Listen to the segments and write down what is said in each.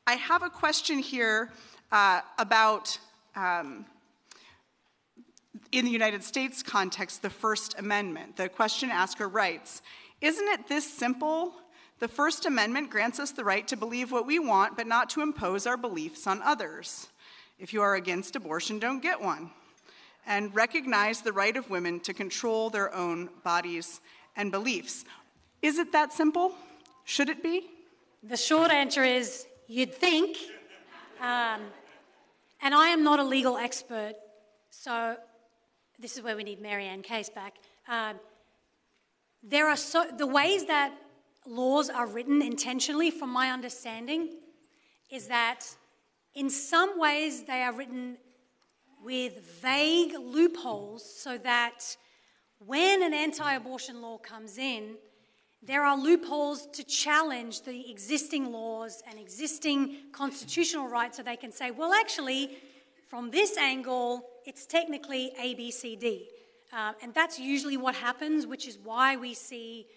I have a question here about, in the United States context, the First Amendment. The question asker writes, "Isn't it this simple? The First Amendment grants us the right to believe what we want, but not to impose our beliefs on others. If you are against abortion, don't get one. And recognize the right of women to control their own bodies and beliefs." Is it that simple? Should it be? The short answer is, you'd think. And I am not a legal expert, so this is where we need Mary Ann Case back. The ways that laws are written intentionally, from my understanding, is that in some ways they are written with vague loopholes so that when an anti-abortion law comes in, there are loopholes to challenge the existing laws and existing constitutional rights, so they can say, well, actually, from this angle, it's technically A, B, C, D. And that's usually what happens, which is why we see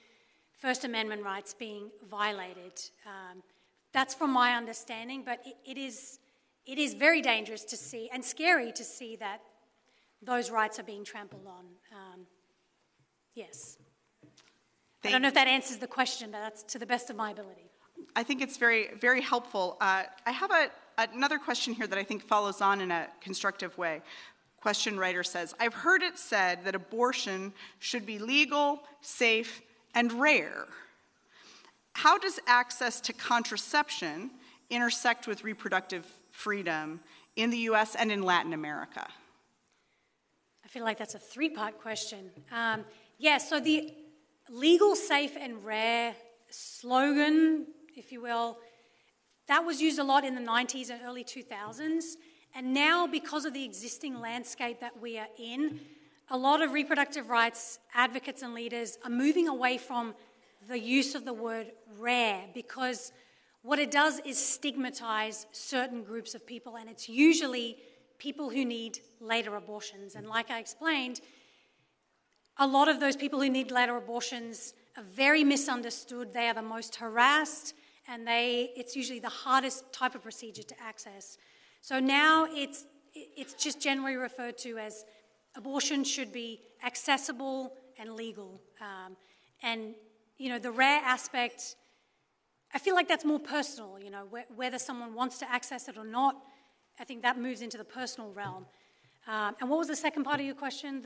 First Amendment rights being violated. That's from my understanding, but it is very dangerous to see, and scary to see, that those rights are being trampled on. Yes. I don't know if that answers the question, but that's to the best of my ability. I think it's very, very helpful. I have another question here that I think follows on in a constructive way. Question writer says, "I've heard it said that abortion should be legal, safe, and rare. How does access to contraception intersect with reproductive freedom in the US and in Latin America?" I feel like that's a three-part question. So the legal, safe, and rare slogan, if you will, that was used a lot in the 90s and early 2000s. And now, because of the existing landscape that we are in, a lot of reproductive rights advocates and leaders are moving away from the use of the word rare, because what it does is stigmatize certain groups of people, and it's usually people who need later abortions. And like I explained, a lot of those people who need later abortions are very misunderstood. They are the most harassed, and it's usually the hardest type of procedure to access. So now it's just generally referred to as abortion should be accessible and legal. And, the rare aspect, I feel like that's more personal, whether someone wants to access it or not. I think that moves into the personal realm. And what was the second part of your question?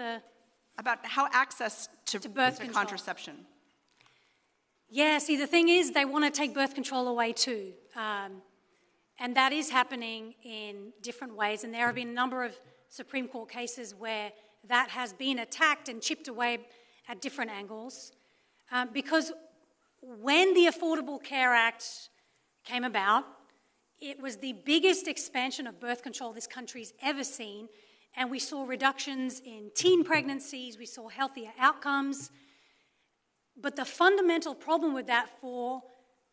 About how access to birth control. Contraception. Yeah, see, the thing is, they want to take birth control away too. And that is happening in different ways. And there have been a number of Supreme Court cases where that has been attacked and chipped away at different angles. Because when the Affordable Care Act came about, it was the biggest expansion of birth control this country's ever seen. And we saw reductions in teen pregnancies, we saw healthier outcomes. But the fundamental problem with that for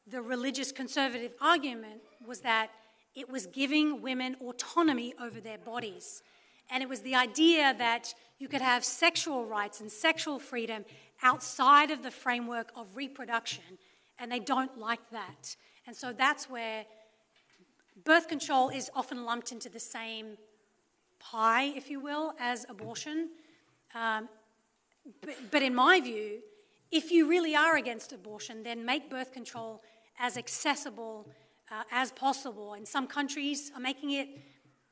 the religious conservative argument was that it was giving women autonomy over their bodies. And it was the idea that you could have sexual rights and sexual freedom outside of the framework of reproduction, and they don't like that. And so that's where birth control is often lumped into the same pie, if you will, as abortion. But in my view, if you really are against abortion, then make birth control as accessible as possible. And some countries are making it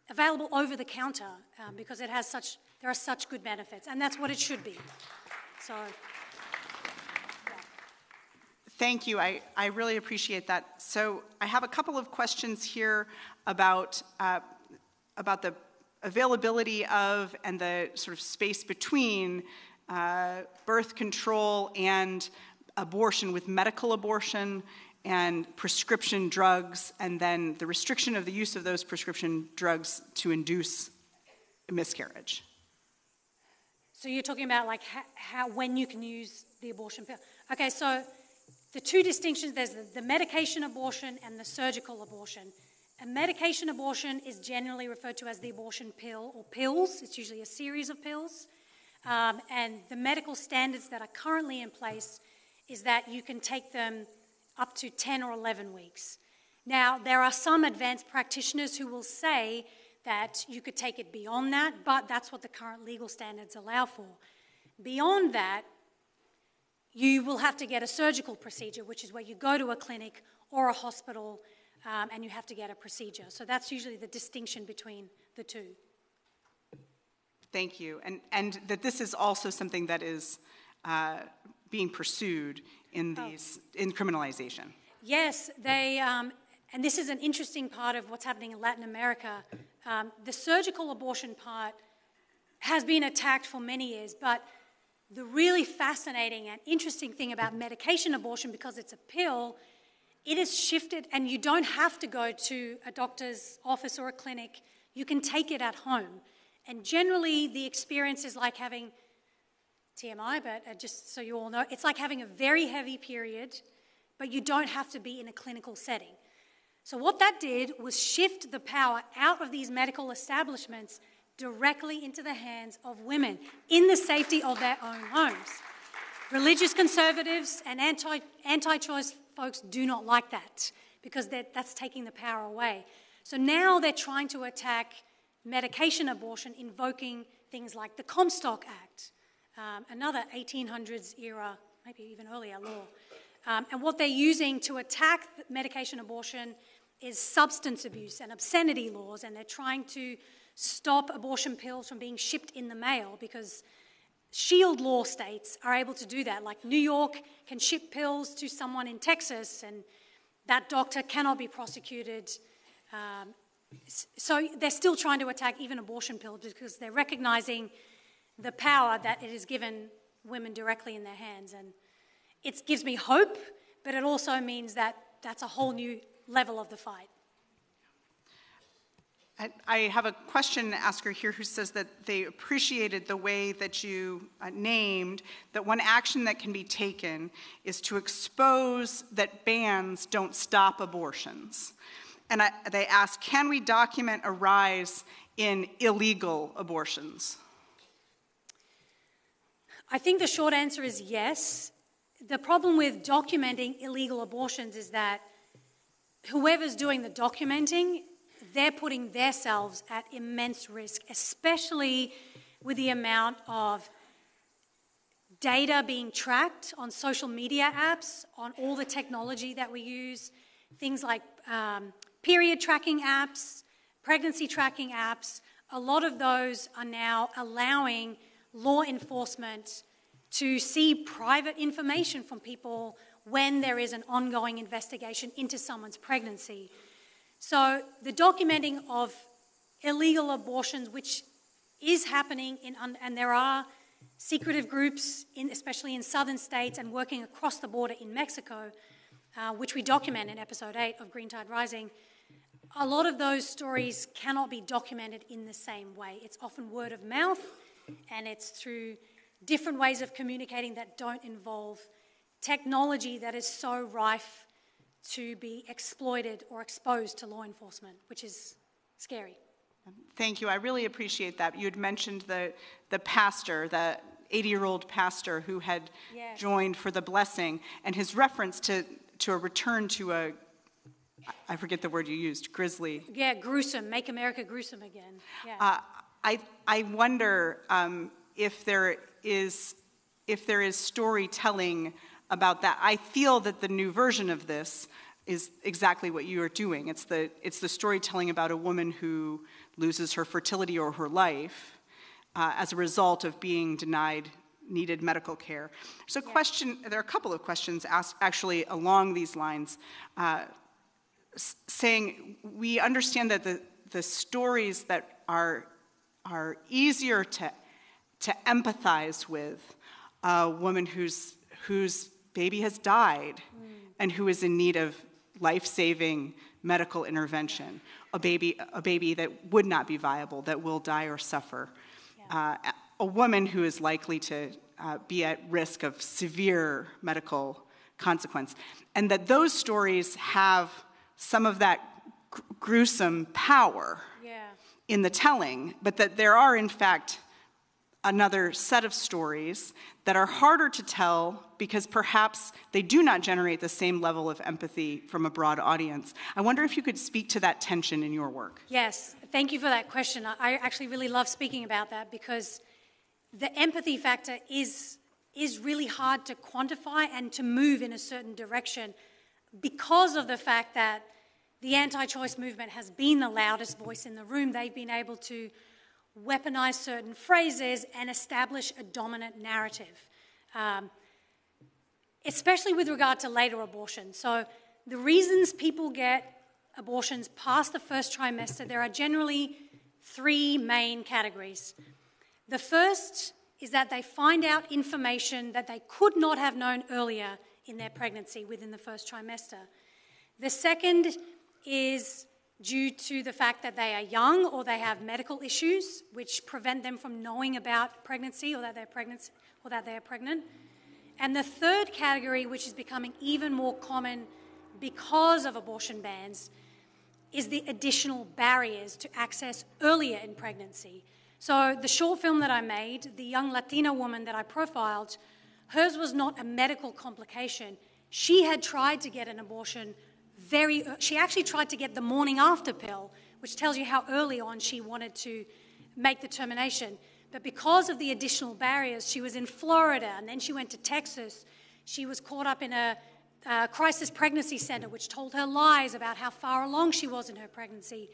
available over the counter because there are such good benefits, and that's what it should be. So, yeah. Thank you. I really appreciate that. So I have a couple of questions here about the availability of and the sort of space between birth control and abortion, with medical abortion and prescription drugs, and then the restriction of the use of those prescription drugs to induce miscarriage. So you're talking about like when you can use the abortion pill. Okay, so the two distinctions, there's the medication abortion and the surgical abortion. A medication abortion is generally referred to as the abortion pill or pills. It's usually a series of pills. And the medical standards that are currently in place is that you can take them up to 10 or 11 weeks. Now, there are some advanced practitioners who will say that you could take it beyond that, but that's what the current legal standards allow for. Beyond that, you will have to get a surgical procedure, which is where you go to a clinic or a hospital and you have to get a procedure. So that's usually the distinction between the two. Thank you. And that this is also something that is being pursued in criminalization. Yes, they, and this is an interesting part of what's happening in Latin America. The surgical abortion part has been attacked for many years, but the really fascinating and interesting thing about medication abortion, because it's a pill, it has shifted, and you don't have to go to a doctor's office or a clinic. You can take it at home. And generally, the experience is like having TMI, but just so you all know, it's like having a very heavy period, but you don't have to be in a clinical setting. So what that did was shift the power out of these medical establishments directly into the hands of women in the safety of their own homes. Religious conservatives and anti-choice folks do not like that because that's taking the power away. So now they're trying to attack medication abortion, invoking things like the Comstock Act, another 1800s era, maybe even earlier law. And what they're using to attack medication abortion is substance abuse and obscenity laws, and they're trying to stop abortion pills from being shipped in the mail because shield law states are able to do that. Like New York can ship pills to someone in Texas, and that doctor cannot be prosecuted. So they're still trying to attack even abortion pills because they're recognizing the power that it has given women directly in their hands. And it gives me hope, but it also means that that's a whole new level of the fight. I have a question asker here who says that they appreciated the way that you named that one action that can be taken is to expose that bans don't stop abortions. And they ask, can we document a rise in illegal abortions? I think the short answer is yes. The problem with documenting illegal abortions is that whoever's doing the documenting, they're putting themselves at immense risk, especially with the amount of data being tracked on social media apps, on all the technology that we use, things like period tracking apps, pregnancy tracking apps. A lot of those are now allowing law enforcement to see private information from people when there is an ongoing investigation into someone's pregnancy. So the documenting of illegal abortions, which is happening, and there are secretive groups, especially in southern states and working across the border in Mexico, which we document in episode 8 of Green Tide Rising, a lot of those stories cannot be documented in the same way. It's often word of mouth, and it's through different ways of communicating that don't involve technology that is so rife to be exploited or exposed to law enforcement, which is scary. Thank you. I really appreciate that. You had mentioned the pastor, the 80-year-old pastor who had joined for the blessing, and his reference to a return to a, I forget the word you used, grisly. Yeah, gruesome. Make America gruesome again. Yeah. I wonder if there is storytelling about that. I feel that the new version of this is exactly what you are doing. It's the storytelling about a woman who loses her fertility or her life as a result of being denied needed medical care. So there are a couple of questions asked actually along these lines, saying we understand that the stories that are easier to empathize with, a woman whose baby has died and who is in need of life-saving medical intervention, a baby that would not be viable, that will die or suffer, a woman who is likely to be at risk of severe medical consequence, and that those stories have some of that gruesome power in the telling, but that there are, in fact, another set of stories that are harder to tell because perhaps they do not generate the same level of empathy from a broad audience. I wonder if you could speak to that tension in your work. Yes, thank you for that question. I actually really love speaking about that because the empathy factor is really hard to quantify and to move in a certain direction because of the fact that the anti-choice movement has been the loudest voice in the room. They've been able to weaponize certain phrases and establish a dominant narrative, especially with regard to later abortion. So the reasons people get abortions past the first trimester, there are generally three main categories. The first is that they find out information that they could not have known earlier in their pregnancy within the first trimester. The second is due to the fact that they are young or they have medical issues which prevent them from knowing about pregnancy or that they're pregnant. And the third category, which is becoming even more common because of abortion bans, is the additional barriers to access earlier in pregnancy. So the short film that I made, the young Latina woman that I profiled, hers was not a medical complication. She had tried to get an abortion she actually tried to get the morning after pill, which tells you how early on she wanted to make the termination. But because of the additional barriers, she was in Florida, and then she went to Texas. She was caught up in a crisis pregnancy center, which told her lies about how far along she was in her pregnancy.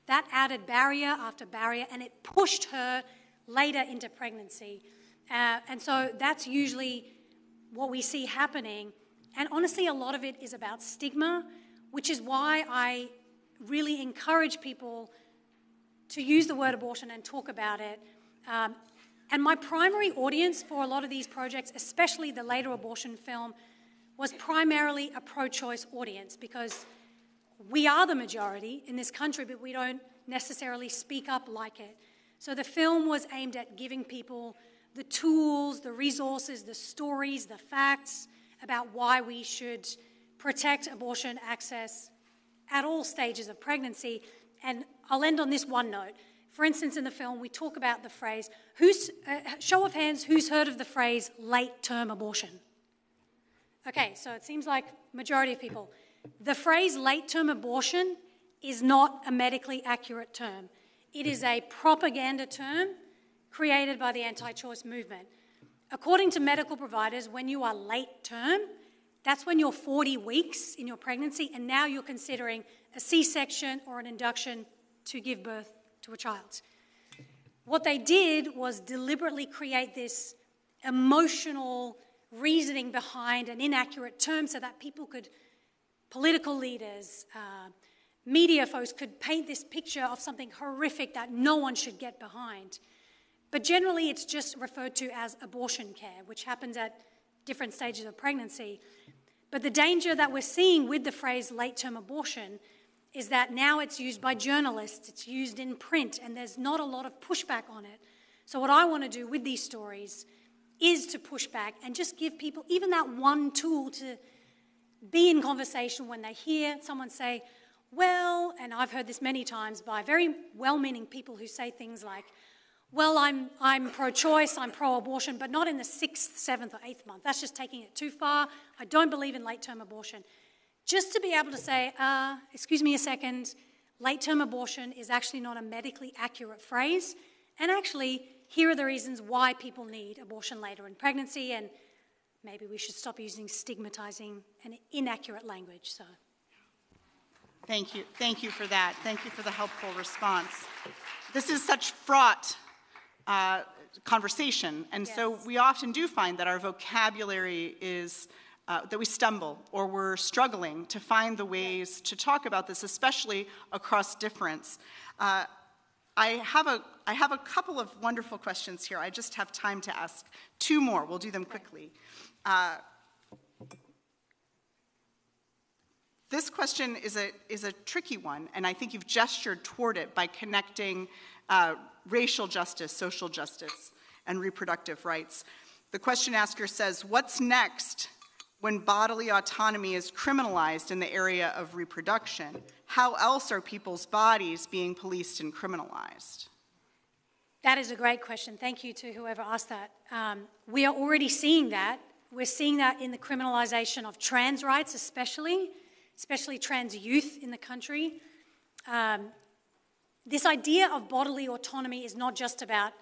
That added barrier after barrier, and it pushed her later into pregnancy. And so that's usually what we see happening. And honestly, a lot of it is about stigma, which is why I really encourage people to use the word abortion and talk about it. And my primary audience for a lot of these projects, especially the later abortion film, was primarily a pro-choice audience because we are the majority in this country, but we don't necessarily speak up like it. So the film was aimed at giving people the tools, the resources, the stories, the facts about why we should protect abortion access at all stages of pregnancy. And I'll end on this one note. For instance, in the film, we talk about the phrase, show of hands, who's heard of the phrase late-term abortion? Okay, so it seems like majority of people. The phrase late-term abortion is not a medically accurate term. It is a propaganda term created by the anti-choice movement. According to medical providers, when you are late-term, that's when you're 40 weeks in your pregnancy, and now you're considering a C-section or an induction to give birth to a child. What they did was deliberately create this emotional reasoning behind an inaccurate term so that people could, political leaders, media folks could paint this picture of something horrific that no one should get behind. But generally, it's just referred to as abortion care, which happens at different stages of pregnancy. But the danger that we're seeing with the phrase late-term abortion is that now it's used by journalists, it's used in print, and there's not a lot of pushback on it. So what I want to do with these stories is to push back and just give people even that one tool to be in conversation when they hear someone say, well, and I've heard this many times by very well-meaning people who say things like, well, I'm pro-choice, I'm pro-abortion, but not in the 6th, 7th, or 8th month. That's just taking it too far. I don't believe in late-term abortion. Just to be able to say, excuse me a second, late-term abortion is actually not a medically accurate phrase, and actually, here are the reasons why people need abortion later in pregnancy, and maybe we should stop using stigmatizing and inaccurate language. So, thank you for that. Thank you for the helpful response. This is such fraught conversation, and yes. So we often do find that our vocabulary is, that we stumble or we're struggling to find the ways to talk about this, especially across difference. I have a couple of wonderful questions here. I just have time to ask two more. We'll do them quickly. This question is a tricky one, and I think you've gestured toward it by connecting racial justice, social justice, and reproductive rights. The question asker says, what's next when bodily autonomy is criminalized in the area of reproduction? How else are people's bodies being policed and criminalized? That is a great question. Thank you to whoever asked that. We are already seeing that. We're seeing that in the criminalization of trans rights, especially trans youth in the country. This idea of bodily autonomy is not just about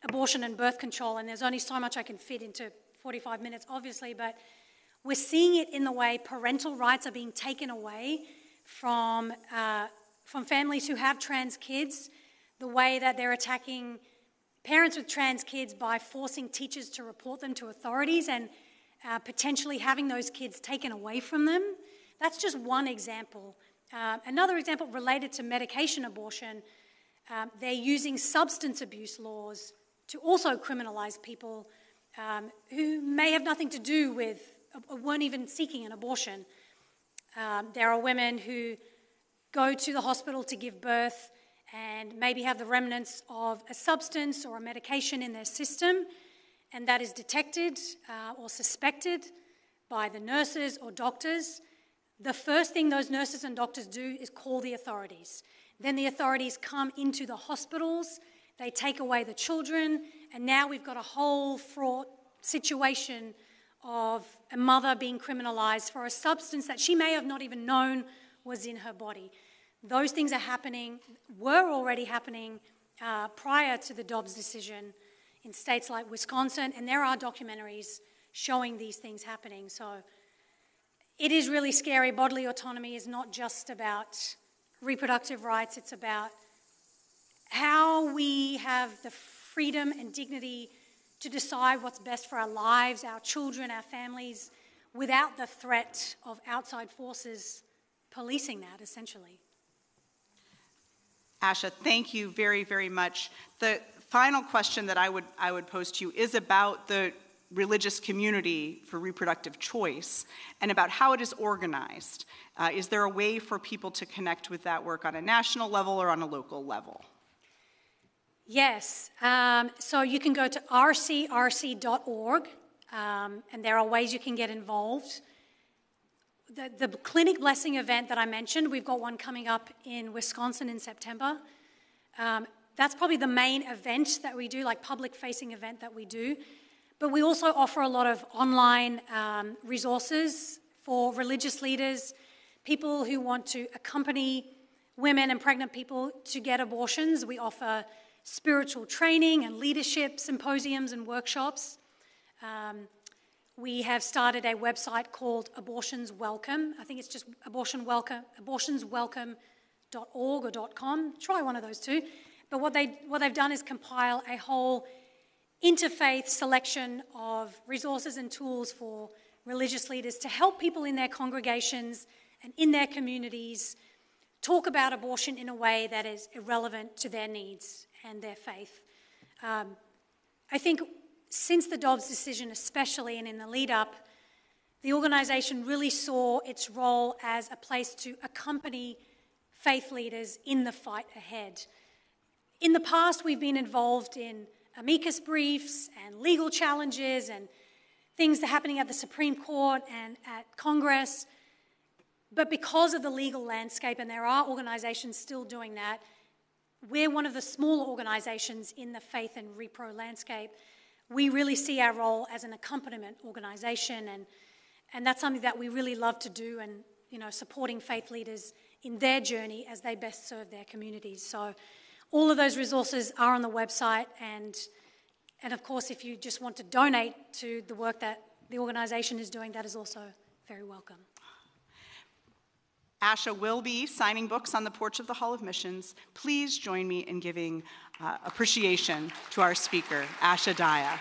abortion and birth control, and there's only so much I can fit into 45 minutes, obviously, but we're seeing it in the way parental rights are being taken away from families who have trans kids, the way that they're attacking parents with trans kids by forcing teachers to report them to authorities and potentially having those kids taken away from them. That's just one example. Another example related to medication abortion, they're using substance abuse laws to also criminalize people who may have nothing to do with, or weren't even seeking an abortion. There are women who go to the hospital to give birth and maybe have the remnants of a substance or a medication in their system, and that is detected or suspected by the nurses or doctors. The first thing those nurses and doctors do is call the authorities. Then the authorities come into the hospitals, they take away the children, and now we've got a whole fraught situation of a mother being criminalized for a substance that she may have not even known was in her body. Those things are happening, were already happening prior to the Dobbs decision in states like Wisconsin, and there are documentaries showing these things happening. So it is really scary. Bodily autonomy is not just about reproductive rights, it's about how we have the freedom and dignity to decide what's best for our lives, our children, our families, without the threat of outside forces policing that, essentially. Asha, thank you very, very much. The final question that I would pose to you is about the religious community for reproductive choice and about how it is organized. Is there a way for people to connect with that work on a national level or on a local level? Yes. So you can go to rcrc.org, and there are ways you can get involved. The clinic blessing event that I mentioned, we've got one coming up in Wisconsin in September. That's probably the main event that we do, like public-facing event that we do. But we also offer a lot of online resources for religious leaders, people who want to accompany women and pregnant people to get abortions. We offer spiritual training and leadership symposiums and workshops. We have started a website called Abortions Welcome. I think it's just abortionswelcome.org or .com. Try one of those two. But what they've done is compile a whole interfaith selection of resources and tools for religious leaders to help people in their congregations and in their communities talk about abortion in a way that is irrelevant to their needs and their faith. I think since the Dobbs decision especially, and in the lead up, the organisation really saw its role as a place to accompany faith leaders in the fight ahead. In the past, we've been involved in amicus briefs and legal challenges and things that are happening at the Supreme Court and at Congress. But because of the legal landscape, and there are organisations still doing that, we're one of the smaller organisations in the faith and repro landscape. We really see our role as an accompaniment organisation, and that's something that we really love to do, and supporting faith leaders in their journey as they best serve their communities. So all of those resources are on the website, and of course, if you just want to donate to the work that the organisation is doing, that is also very welcome. Asha will be signing books on the porch of the Hall of Missions. Please join me in giving appreciation to our speaker, Asha Dahya.